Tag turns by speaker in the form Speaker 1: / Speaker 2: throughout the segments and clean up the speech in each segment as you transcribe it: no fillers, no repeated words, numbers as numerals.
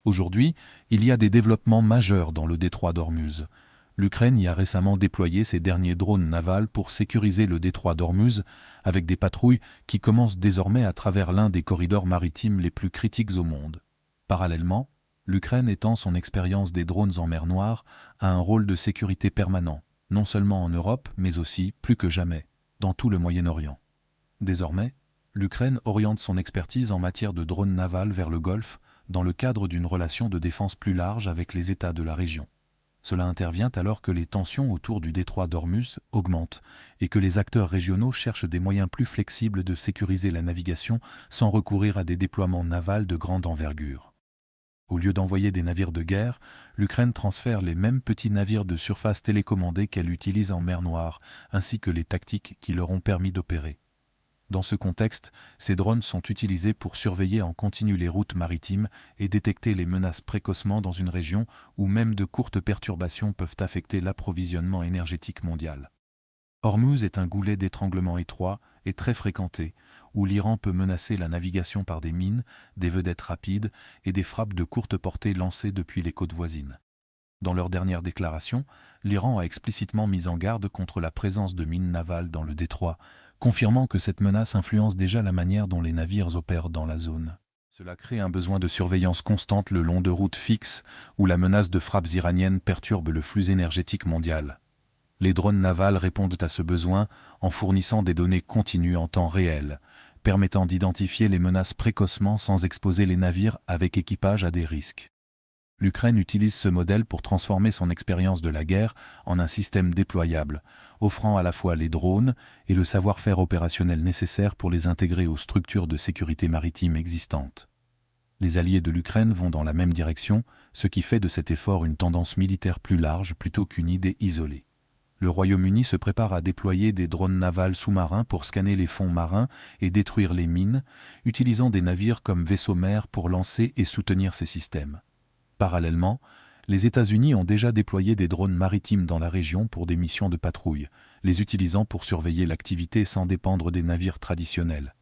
Speaker 1: Aujourd'hui, il y a des développements majeurs dans le détroit d'Ormuz. L'Ukraine y a récemment déployé ses derniers drones navals pour sécuriser le détroit d'Ormuz, avec des patrouilles qui commencent désormais à travers l'un des corridors maritimes les plus critiques au monde. Parallèlement, l'Ukraine étend son expérience des drones en mer Noire à un rôle de sécurité permanent, non seulement en Europe, mais aussi, plus que jamais, dans tout le Moyen-Orient. Désormais, l'Ukraine oriente son expertise en matière de drones navals vers le Golfe, dans le cadre d'une relation de défense plus large avec les États de la région. Cela intervient alors que les tensions autour du détroit d'Ormuz augmentent et que les acteurs régionaux cherchent des moyens plus flexibles de sécuriser la navigation sans recourir à des déploiements navals de grande envergure. Au lieu d'envoyer des navires de guerre, l'Ukraine transfère les mêmes petits navires de surface télécommandés qu'elle utilise en mer Noire, ainsi que les tactiques qui leur ont permis d'opérer. Dans ce contexte, ces drones sont utilisés pour surveiller en continu les routes maritimes et détecter les menaces précocement dans une région où même de courtes perturbations peuvent affecter l'approvisionnement énergétique mondial. Ormuz est un goulet d'étranglement étroit et très fréquenté, où l'Iran peut menacer la navigation par des mines, des vedettes rapides et des frappes de courte portée lancées depuis les côtes voisines. Dans leur dernière déclaration, l'Iran a explicitement mis en garde contre la présence de mines navales dans le détroit, confirmant que cette menace influence déjà la manière dont les navires opèrent dans la zone. Cela crée un besoin de surveillance constante le long de routes fixes où la menace de frappes iraniennes perturbe le flux énergétique mondial. Les drones navals répondent à ce besoin en fournissant des données continues en temps réel, permettant d'identifier les menaces précocement sans exposer les navires avec équipage à des risques. L'Ukraine utilise ce modèle pour transformer son expérience de la guerre en un système déployable, offrant à la fois les drones et le savoir-faire opérationnel nécessaire pour les intégrer aux structures de sécurité maritime existantes. Les alliés de l'Ukraine vont dans la même direction, ce qui fait de cet effort une tendance militaire plus large plutôt qu'une idée isolée. Le Royaume-Uni se prépare à déployer des drones navals sous-marins pour scanner les fonds marins et détruire les mines, utilisant des navires comme vaisseaux-mers pour lancer et soutenir ces systèmes. Parallèlement, les États-Unis ont déjà déployé des drones maritimes dans la région pour des missions de patrouille, les utilisant pour surveiller l'activité sans dépendre des navires traditionnels.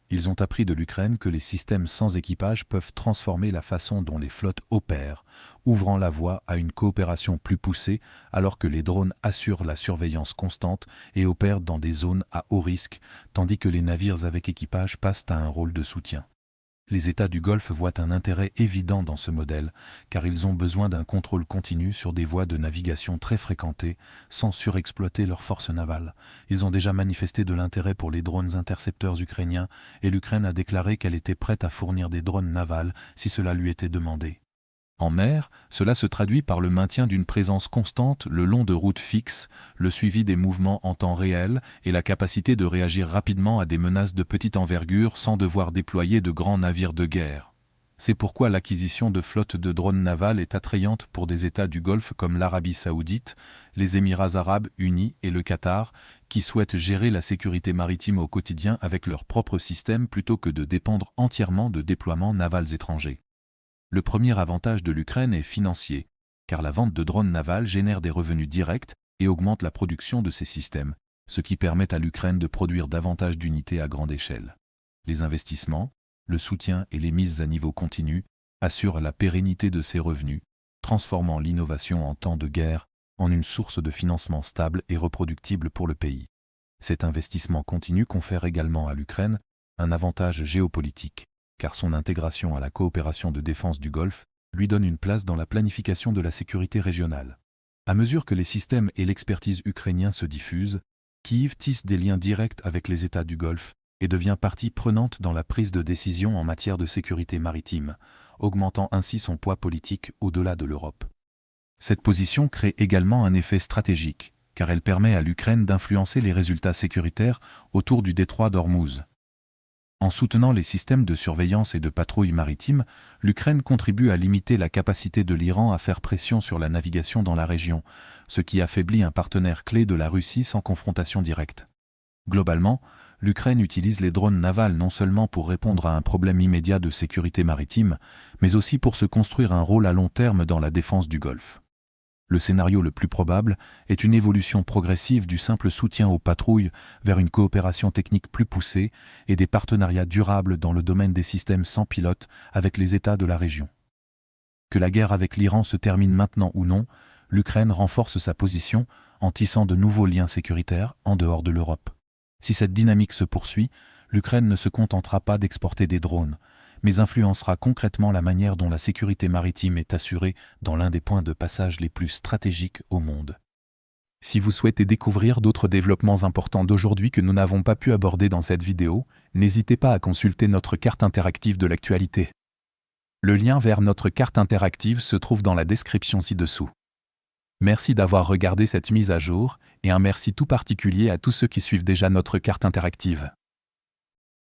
Speaker 1: Ils ont appris de l'Ukraine que les systèmes sans équipage peuvent transformer la façon dont les flottes opèrent, ouvrant la voie à une coopération plus poussée alors que les drones assurent la surveillance constante et opèrent dans des zones à haut risque, tandis que les navires avec équipage passent à un rôle de soutien. Les États du Golfe voient un intérêt évident dans ce modèle, car ils ont besoin d'un contrôle continu sur des voies de navigation très fréquentées, sans surexploiter leurs forces navales. Ils ont déjà manifesté de l'intérêt pour les drones intercepteurs ukrainiens, et l'Ukraine a déclaré qu'elle était prête à fournir des drones navals si cela lui était demandé. En mer, cela se traduit par le maintien d'une présence constante le long de routes fixes, le suivi des mouvements en temps réel et la capacité de réagir rapidement à des menaces de petite envergure sans devoir déployer de grands navires de guerre. C'est pourquoi l'acquisition de flottes de drones navals est attrayante pour des États du Golfe comme l'Arabie saoudite, les Émirats arabes unis et le Qatar, qui souhaitent gérer la sécurité maritime au quotidien avec leur propre système plutôt que de dépendre entièrement de déploiements navals étrangers. Le premier avantage de l'Ukraine est financier, car la vente de drones navals génère des revenus directs et augmente la production de ces systèmes, ce qui permet à l'Ukraine de produire davantage d'unités à grande échelle. Les investissements, le soutien et les mises à niveau continu assurent la pérennité de ces revenus, transformant l'innovation en temps de guerre en une source de financement stable et reproductible pour le pays. Cet investissement continu confère également à l'Ukraine un avantage géopolitique, car son intégration à la coopération de défense du Golfe lui donne une place dans la planification de la sécurité régionale. À mesure que les systèmes et l'expertise ukrainiens se diffusent, Kiev tisse des liens directs avec les États du Golfe et devient partie prenante dans la prise de décision en matière de sécurité maritime, augmentant ainsi son poids politique au-delà de l'Europe. Cette position crée également un effet stratégique, car elle permet à l'Ukraine d'influencer les résultats sécuritaires autour du détroit d'Ormuz. En soutenant les systèmes de surveillance et de patrouille maritime, l'Ukraine contribue à limiter la capacité de l'Iran à faire pression sur la navigation dans la région, ce qui affaiblit un partenaire clé de la Russie sans confrontation directe. Globalement, l'Ukraine utilise les drones navals non seulement pour répondre à un problème immédiat de sécurité maritime, mais aussi pour se construire un rôle à long terme dans la défense du Golfe. Le scénario le plus probable est une évolution progressive du simple soutien aux patrouilles vers une coopération technique plus poussée et des partenariats durables dans le domaine des systèmes sans pilote avec les États de la région. Que la guerre avec l'Iran se termine maintenant ou non, l'Ukraine renforce sa position en tissant de nouveaux liens sécuritaires en dehors de l'Europe. Si cette dynamique se poursuit, l'Ukraine ne se contentera pas d'exporter des drones, mais influencera concrètement la manière dont la sécurité maritime est assurée dans l'un des points de passage les plus stratégiques au monde. Si vous souhaitez découvrir d'autres développements importants d'aujourd'hui que nous n'avons pas pu aborder dans cette vidéo, n'hésitez pas à consulter notre carte interactive de l'actualité. Le lien vers notre carte interactive se trouve dans la description ci-dessous. Merci d'avoir regardé cette mise à jour, et un merci tout particulier à tous ceux qui suivent déjà notre carte interactive.